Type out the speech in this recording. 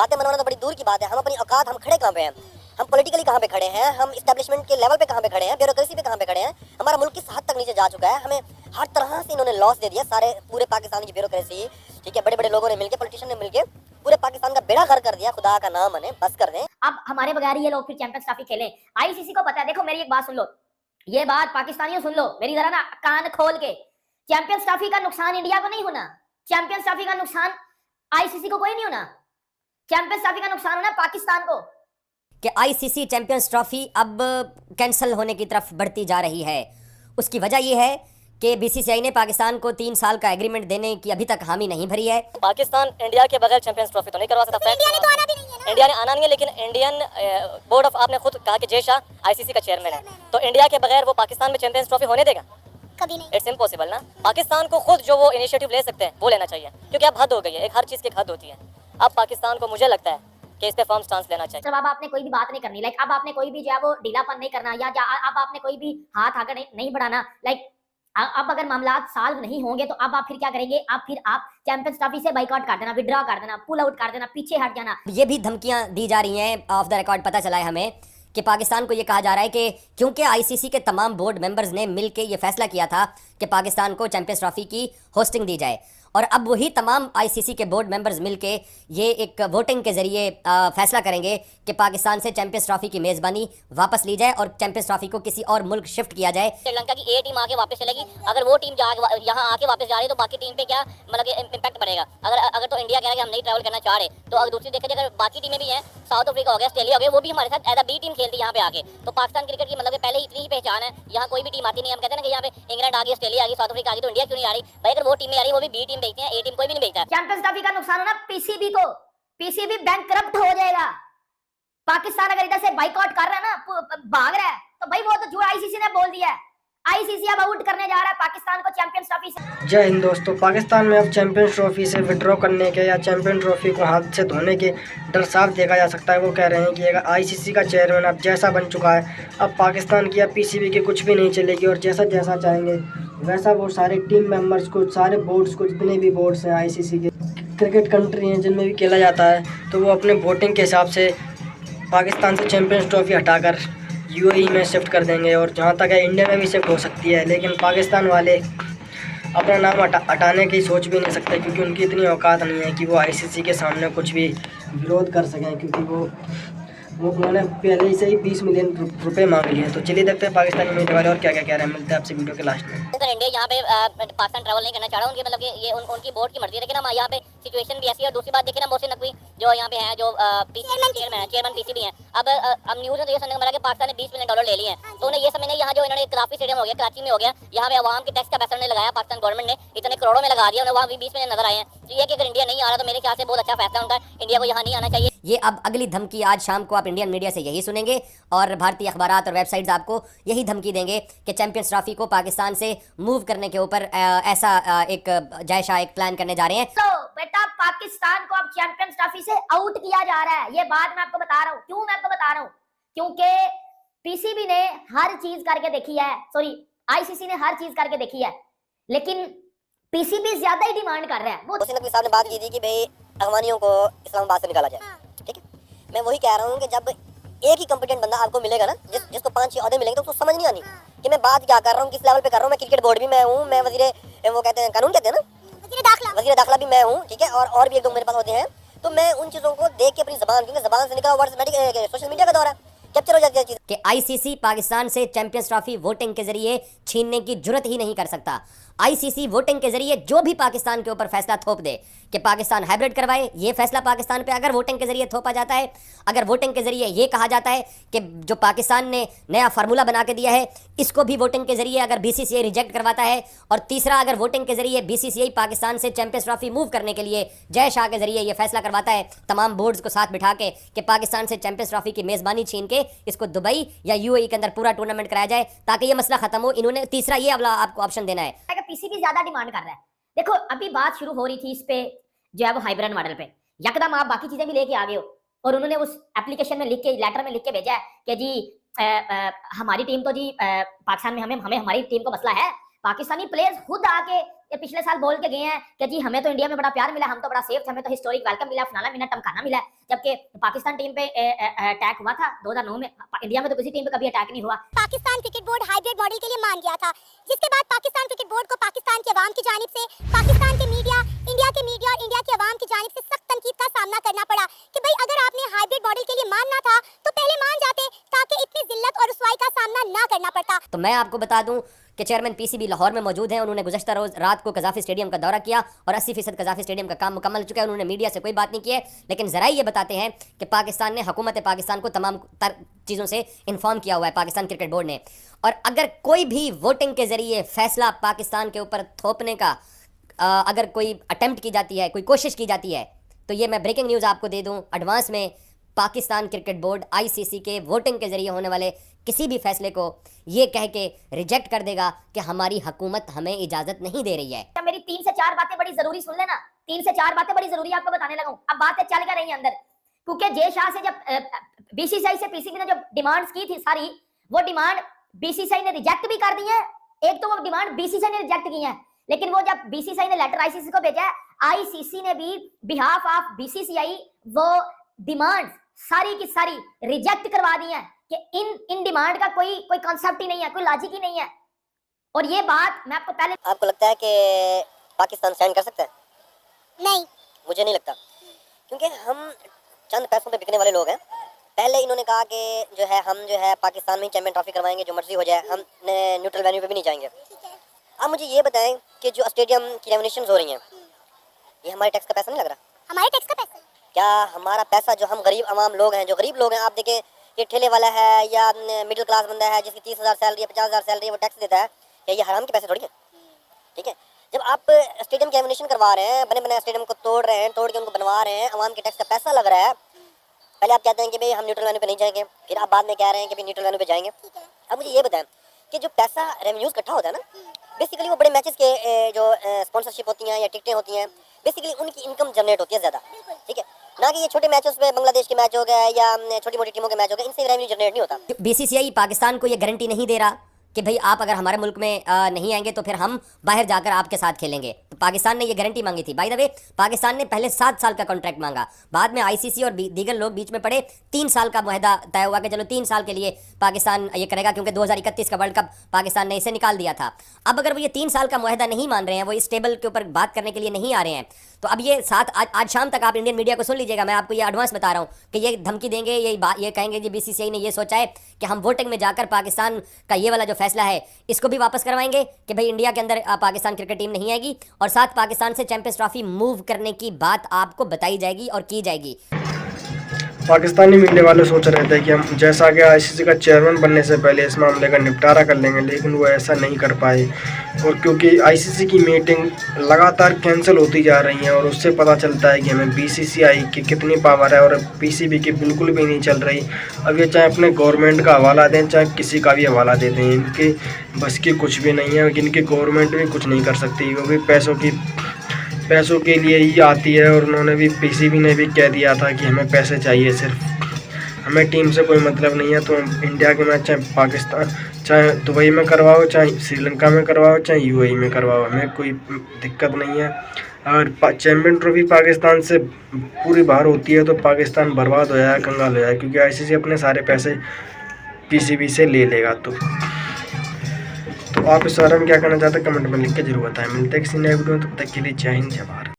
बातें मनवाना तो बड़ी दूर की बात है। हम अपनी औकात, हम खड़े कहाँ पे हैं, हम पॉलिटिकली कहाँ पे खड़े हैं, हम इस्टेब्लिशमेंट के लेवल पे कहाँ पे खड़े हैं, ब्यूरोक्रेसी पे कहाँ पे खड़े हैं, हमारा मुल्क किस हद तक नीचे जा चुका है। हमें हर तरह से इन्होंने लॉस दे दिया, सारे पूरे पाकिस्तान की ब्यूरोक्रेसी, ठीक है, बड़े बड़े लोगों ने मिलकर, पॉलिटिशियन ने मिलकर पूरे पाकिस्तान का बेड़ा गर्क कर दिया। खुदा का नाम मने, बस कर दें। अब हमारे बगैर ये लोग फिर चैंपियंस ट्रॉफी खेलें? आईसीसी को पता है। देखो मेरी एक बात सुन लो, ये बात पाकिस्तानियों सुन लो मेरी जरा ना कान खोल के। चैंपियंस ट्रॉफी का नुकसान इंडिया को नहीं होना, चैंपियंस ट्रॉफी का नुकसान आईसीसी को कोई नहीं होना, चैंपियंस ट्रॉफी का नुकसान होना पाकिस्तान को। कि आईसीसी चैंपियंस ट्रॉफी अब कैंसिल होने की तरफ बढ़ती जा रही है। उसकी वजह यह है कि बीसीसीआई ने पाकिस्तान को 3 साल का एग्रीमेंट देने की अभी तक हामी नहीं भरी है। पाकिस्तान इंडिया के बगैर चैंपियंस ट्रॉफी तो नहीं करवा सकता। इंडिया ने तो आना भी नहीं है ना। इंडिया ने आना नहीं है, लेकिन इंडियन बोर्ड ऑफ, आपने खुद कहा कि जय शाह आईसीसी का चेयरमैन है, तो इंडिया के बगैर वो पाकिस्तान में चैंपियंस ट्रॉफी होने देगा? कभी नहीं। इट्स इम्पॉसिबल ना। पाकिस्तान को खुद जो वो इनिशिएटिव ले सकते हैं वो लेना चाहिए, क्योंकि अब हद हो गई है, एक हर चीज़ की हद होती है। अब पाकिस्तान को मुझे लगता है कि इस पे फर्म स्टांस लेना चाहिए। जब अब आपने कोई भी बात नहीं करनी, लाइक अब आपने कोई भी जो है वो ढीलापन नहीं करना, या अब आपने कोई भी हाथ आगे नहीं बढ़ाना, लाइक अब अगर मामला सॉल्व नहीं होंगे तो अब आप फिर क्या करेंगे? आप चैंपियंस ट्रॉफी से बाइकआउट कर देना, विड्रॉ कर देना, पुल आउट कर देना, पीछे हट जाना। ये भी धमकियां दी जा रही हैं, ऑफ द रिकॉर्ड पता चला है हमें कि पाकिस्तान को ये कहा जा रहा है कि क्योंकि आईसीसी के तमाम बोर्ड मेंबर्स ने मिलकर ये फैसला किया था कि पाकिस्तान को चैंपियंस ट्रॉफी की होस्टिंग दी जाए, और अब वही तमाम आईसीसी के बोर्ड मेंबर्स मिलके ये एक वोटिंग के जरिए फैसला करेंगे कि पाकिस्तान से चैंपियंस ट्रॉफी की मेज़बानी वापस ली जाए और चैंपियंस ट्रॉफी को किसी और मुल्क शिफ्ट किया जाए। श्रीलंका की ए टीम आके वापस चलेगी, अगर वो टीम यहाँ आके वापस जा रही है तो बाकी टीम पे क्या मतलब इम्पैक्ट पड़ेगा? अगर तो इंडिया कह रहा है कि हम नहीं ट्रैवल करना चाह रहे, तो अगर दूसरी देखा जाए, अगर बाकी टीमें भी हैं, साउथ अफ्रीका हो गया, ऑस्ट्रेलिया हो गया, वो भी हमारे साथ एज अ बी टीम खेलती है यहाँ पे आके, तो पाकिस्तान क्रिकेट की मतलब पहले ही इतनी ही पहचान है, यहाँ कोई भी टीम आती नहीं। हम कहते हैं ना कि यहाँ पे इंग्लैंड आ गई, ऑस्ट्रेलिया आ गई, साउथ अफ्रीका आ गई, तो इंडिया क्यों नहीं आ रही भाई? अगर वो टीमें आ रही, वो भी बी टीम भेजते हैं, ए टीम कोई भी नहीं भेजता। चैंपियंस ट्रॉफी का नुकसान होना पीसीबी को, पीसीबी बैंकरप्ट हो जाएगा। पाकिस्तान अगर इधर से बाइकआउट कर रहा है ना, भाग रहा है, तो भाई वो तो जो आईसीसी ने बोल दिया है, आईसीसी अब आउट करने जा रहा है पाकिस्तान को चैंपियंस ट्रॉफी से। जय हिंद दोस्तों। पाकिस्तान में अब चैंपियंस ट्रॉफी से विड्रॉ करने के या चैंपियन ट्रॉफी को हाथ से धोने के डर साफ देखा जा सकता है। वो कह रहे हैं कि अगर आईसीसी का चेयरमैन अब जैसा बन चुका है, अब पाकिस्तान की या पीसीबी की कुछ भी नहीं चलेगी, और जैसा जैसा चाहेंगे वैसा वो सारे टीम मेंबर्स को, सारे बोर्ड्स को, जितने भी बोर्ड्स हैं आईसीसी के, क्रिकेट कंट्री हैं जिनमें भी खेला जाता है, तो वो अपने वोटिंग के हिसाब से पाकिस्तान से चैंपियंस ट्रॉफी हटाकर यूएई में शिफ्ट कर देंगे। और जहाँ तक है इंडिया में भी शिफ्ट हो सकती है, लेकिन पाकिस्तान वाले अपना नाम हटाने की सोच भी नहीं सकते, क्योंकि उनकी इतनी औकात नहीं है कि वो आईसीसी के सामने कुछ भी विरोध कर सकें, क्योंकि वो उन्होंने पहले से ही 20 मिलियन रुपए मांग लिए हैं। तो चलिए देखते हैं पाकिस्तानी मीडिया वाले और क्या क्या कह रहे हैं। मिलते हैं आपसे वीडियो के लास्ट में। इंडिया यहाँ पे पाकिस्तान ट्रैवल नहीं करना चाह रहा, उनकी मतलब ये उनकी बोर्ड की मर्जी है, लेकिन हम यहाँ पे सिचुएशन भी ऐसी है। और दूसरी बात देखिए ना, मोहसिन नकवी जो यहाँ पे है, जो चेयरमैन पीसीबी है, अब न्यूज़ में तो ये सुनने को मिला कि पाकिस्तान ने $20 मिलियन ले लिए हैं, तो उन्हें ये समझना यहाँ जो इन्होंने कराची स्टेडियम हो गया, कराची में हो गया, यहाँ पे अवाम के टैक्स का पैसा उन्हें लगाया, पाकिस्तान गवर्नमेंट ने इतने करोड़ों में लगा दिया, उन्हें वहाँ भी 20 मिलियन नजर आए हैं। तो ये कि अगर इंडिया नहीं आ रहा तो मेरे ख्याल से बहुत अच्छा फैसला उनका, इंडिया को यहाँ नहीं आना चाहिए। ये अब अगली धमकी आज शाम को आप इंडियन मीडिया से यही सुनेंगे, और भारतीय अखबारात और वेबसाइट्स आपको यही धमकी देंगे कि चैंपियंस ट्रॉफी को पाकिस्तान से मूव करने के ऊपर ऐसा एक जय शाह एक प्लान करने जा रहे हैं। तो बेटा पाकिस्तान को अब चैंपियंस ट्रॉफी से आउट किया जा रहा है, ये बात मैं आपको बता रहा हूँ। क्यों मैं आपको बता रहा हूँ? क्योंकि पीसीबी ने हर चीज करके देखी है, सॉरी आईसीसी ने हर चीज करके देखी है, लेकिन पीसीबी ज्यादा ही डिमांड कर रहा है। वो मोहसिन नकवी साहब ने बात की थी कि भाई अफगानियों को इस्लामाबाद से निकाला जाए, ठीक है। मैं वही कह रहा हूँ कि जब एक ही कॉम्पिटेंट बंदा आपको मिलेगा ना, जिसको 5-6 ओहदे मिलेंगे, तो उसको समझ नहीं आनी कि मैं बात क्या कर रहा हूँ, किस लेवल पे कर रहा हूँ। मैं क्रिकेट बोर्ड भी मैं हूँ, मैं वो कहते हैं कानून कहते हैं ना, वजीर दाखिला भी मैं हूँ, ठीक है, और भी एक दो मेरे पास होते हैं। तो मैं उन चीज़ों को देख के अपनी ज़बान, क्योंकि ज़बान से निकला वर्ड सोशल मीडिया का दौर है, कैप्चर हो जाती है चीज़। कि आईसीसी पाकिस्तान से चैंपियंस ट्रॉफी वोटिंग के जरिए छीनने की जुर्रत ही नहीं कर सकता। आईसीसी वोटिंग के जरिए जो भी पाकिस्तान के ऊपर फैसला थोप दे कि पाकिस्तान हाइब्रिड करवाए, ये फैसला पाकिस्तान पे अगर वोटिंग के जरिए थोपा जाता है, अगर वोटिंग के जरिए ये कहा जाता है कि जो पाकिस्तान ने नया फार्मूला बना के दिया है इसको भी वोटिंग के जरिए अगर बीसीसीआई रिजेक्ट करवाता है, और तीसरा अगर वोटिंग के जरिए बीसीसीआई पाकिस्तान से चैंपियंस ट्रॉफी मूव करने के लिए जय शाह के जरिए ये फैसला करवाता है तमाम बोर्ड्स को साथ बिठा के कि पाकिस्तान से चैंपियंस ट्रॉफी की मेज़बानी छीन के इसको दुबई या यूएई के अंदर पूरा टूर्नामेंट कराया जाए ताकि ये मसला खत्म हो, इन्होंने तीसरा ये वाला आपको ऑप्शन देना है। पीसीबी ज्यादा डिमांड कर रहा है। देखो अभी बात शुरू हो रही थी इस पे जो है वो हाइब्रिड मॉडल पे, यकदम आप बाकी चीजें भी लेके आ गए हो, और उन्होंने उस एप्लीकेशन में लिख के, लेटर में लिख के भेजा है कि जी हमारी टीम तो जी पाकिस्तान में हमें हमारी टीम को मसला है, पाकिस्तानी प्लेयर्स खुद आके ये पिछले साल बोल के गए हैं कि जी हमें तो इंडिया में बड़ा प्यार मिला, हम तो बड़ा सेफ थे, हमें तो हिस्टोरिक वेलकम मिला, फलाना मिला, टमकाना मिला। जबकि पाकिस्तान टीम पे अटैक हुआ था 2009 में, इंडिया में तो किसी टीम पे कभी अटैक नहीं हुआ। Pakistan cricket board hybrid model के लिए मान गया था, जिसके बाद पाकिस्तान क्रिकेट बोर्ड को पाकिस्तान के अवाम की जानिब से, पाकिस्तान के मीडिया, इंडिया के मीडिया और इंडिया के अवाम की जानिब से सख्त तनकीद का सामना करना पड़ा कि भाई अगर आपने हाइब्रिड मॉडल के लिए मानना था तो पहले मान जाते, ताकि इतनी जिल्लत और रुसवाई का सामना ना करना पड़ता। तो मैं आपको बता दूं कि चेयरमैन पीसीबी लाहौर में मौजूद हैं। उन्होंने गुज़श्ता रोज़ रात को कज़ाफ़ी स्टेडियम का दौरा किया और 80% कज़ाफ़ी स्टेडियम का काम मुकम्मल हो चुका है। उन्होंने मीडिया से कोई बात नहीं की है, लेकिन ज़रा ये बताते हैं कि पाकिस्तान ने, हुकूमत पाकिस्तान को तमाम चीज़ों से इन्फॉर्म किया हुआ है पाकिस्तान क्रिकेट बोर्ड ने, और अगर कोई भी वोटिंग के ज़रिए फ़ैसला पाकिस्तान के ऊपर थोपने का अगर कोई अटेम्प्ट की जाती है, कोई कोशिश की जाती है, तो ये मैं ब्रेकिंग न्यूज़ आपको दे दूँ एडवांस में, पाकिस्तान क्रिकेट बोर्ड आईसीसी के वोटिंग के ज़रिए होने वाले किसी भी फैसले को ये कह के रिजेक्ट कर देगा कि हमारी हुकूमत हमें इजाज़त नहीं दे रही है। मेरी 3 से 4 बातें बड़ी जरूरी सुन लेना, 3 से 4 बातें बड़ी जरूरी आपको बताने लगा हूं। अब बातें चल कर रही हैं अंदर, क्योंकि जय शाह से जब बीसीसीआई से पीसीबी ने जो डिमांड्स की थी सारी, वो डिमांड बीसीसीआई ने रिजेक्ट भी कर दी है। एक तो वो डिमांड बीसीसीआई ने रिजेक्ट की है, लेकिन वो जब बीसीसीआई ने लेटर आईसीसी को भेजा है, आईसीसी ने भी बिहाफ ऑफ बीसीसीआई वो डिमांड्स सारी की सारी रिजेक्ट करवा दी है कि इन डिमांड का कोई कॉन्सेप्ट ही नहीं है, कोई लॉजिक ही नहीं है। और ये बात मैं आपको पहले, आपको लगता है कि पाकिस्तान साइन कर सकता है? नहीं, मुझे नहीं लगता, क्योंकि हम चंद पैसों पे बिकने वाले लोग हैं। पहले इन्होंने कहा कि जो है हम जो है पाकिस्तान में ही चैंपियन ट्रॉफी करवाएंगे, जो मर्जी हो जाए, हम न्यूट्रल वेन्यू पे भी नहीं जाएंगे। अब मुझे ये बताएं कि जो स्टेडियम की रेवोल्यूशंस हो रही हैं, ये हमारे टैक्स का पैसा नहीं लग रहा? हमारे टैक्स का पैसा। क्या हमारा पैसा, जो हम गरीब आवाम लोग हैं, जो गरीब लोग हैं, आप देखें ये ठेले वाला है या मिडिल क्लास बंदा है जिसकी 30,000 सैलरी है, 50,000 सैलरी है, वो टैक्स देता है, क्या ये हराम के पैसे थोड़ी है? ठीक है, जब आप स्टेडियम की रेवोल्यूशन करवा रहे हैं, बने बने स्टेडियम को तोड़ रहे हैं, तोड़ के उनको बनवा रहे हैं, आवाम के टैक्स का पैसा लग रहा है, पहले आप कहते हैं कि भाई हम न्यूट्रल वेन्यू पे नहीं जाएंगे, फिर आप बाद में कह रहे हैं कि भाई न्यूट्रल वेन्यू पे जाएंगे। अब मुझे ये बताएं कि जो पैसा रेवेन्यूज इकट्ठा होता है ना, बेसिकली वो बड़े मैचेस के जो स्पॉन्सरशिप होती हैं या टिकटें होती हैं, बेसिकली उनकी इनकम जनरेट होती है ज़्यादा, ठीक है, ना कि ये छोटे मैचेस में बांग्लादेश के मैच हो गए या छोटी मोटी टीमों के मैच हो गए, इनसे रेवेन्यू जनरेट नहीं होता। बीसीसीआई पाकिस्तान को ये गारंटी नहीं दे रहा कि भाई आप अगर हमारे मुल्क में नहीं आएंगे तो फिर हम बाहर जाकर आपके साथ खेलेंगे। तो पाकिस्तान ने ये गारंटी मांगी थी। बाय द वे, पाकिस्तान ने पहले 7 साल का कॉन्ट्रैक्ट मांगा, बाद में आईसीसी और दीगर लोग बीच में पड़े, 3 साल का मुआहदा तय हुआ कि चलो 3 साल के लिए पाकिस्तान ये करेगा, क्योंकि 2031 का वर्ल्ड कप पाकिस्तान ने इसे निकाल दिया था। अब अगर वो ये 3 साल का मुआहदा नहीं मान रहे हैं, वो इस टेबल के ऊपर बात करने के लिए नहीं आ रहे हैं, तो अब ये आज शाम तक आप इंडियन मीडिया को सुन लीजिएगा, मैं आपको ये एडवांस बता रहा हूँ कि ये धमकी देंगे, ये कहेंगे कि बीसीसीआई ने ये सोचा है कि हम वोटिंग में जाकर पाकिस्तान का ये वाला जो फैसला है इसको भी वापस करवाएंगे कि भाई इंडिया के अंदर पाकिस्तान क्रिकेट टीम नहीं आएगी, और साथ पाकिस्तान से चैंपियंस ट्रॉफी मूव करने की बात आपको बताई जाएगी और की जाएगी। पाकिस्तानी मीडिया वाले सोच रहे थे कि हम जैसा कि आईसीसी का चेयरमैन बनने से पहले इस मामले का निपटारा कर लेंगे, लेकिन वो ऐसा नहीं कर पाए, और क्योंकि आईसीसी की मीटिंग लगातार कैंसिल होती जा रही है और उससे पता चलता है कि हमें बीसीसीआई की कितनी पावर है और पीसीबी की बिल्कुल भी नहीं चल रही। अब ये चाहे अपने गवर्नमेंट का हवाला दें, चाहे किसी का भी हवाला दे दें, इनके बस की कुछ भी नहीं है, इनकी गवर्नमेंट भी कुछ नहीं कर सकती, वो भी पैसों के लिए ही आती है। और उन्होंने भी, पीसीबी ने भी कह दिया था कि हमें पैसे चाहिए, सिर्फ हमें टीम से कोई मतलब नहीं है। तो इंडिया के मैच चाहे पाकिस्तान, चाहे दुबई में करवाओ, चाहे श्रीलंका में करवाओ, चाहे यूएई में करवाओ, हमें कोई दिक्कत नहीं है। अगर चैम्पियन ट्रॉफी पाकिस्तान से पूरी बाहर होती है तो पाकिस्तान बर्बाद हो जाए, कंगाल हो जाए, क्योंकि आईसीसी अपने सारे पैसे पीसीबी से ले लेगा। तो आप इस बारे में क्या कहना चाहते हैं, कमेंट में लिख के जरूर बताएं। मिलते हैं किसी नए वीडियो में, तब तक के लिए जय हिंद, जय भारत।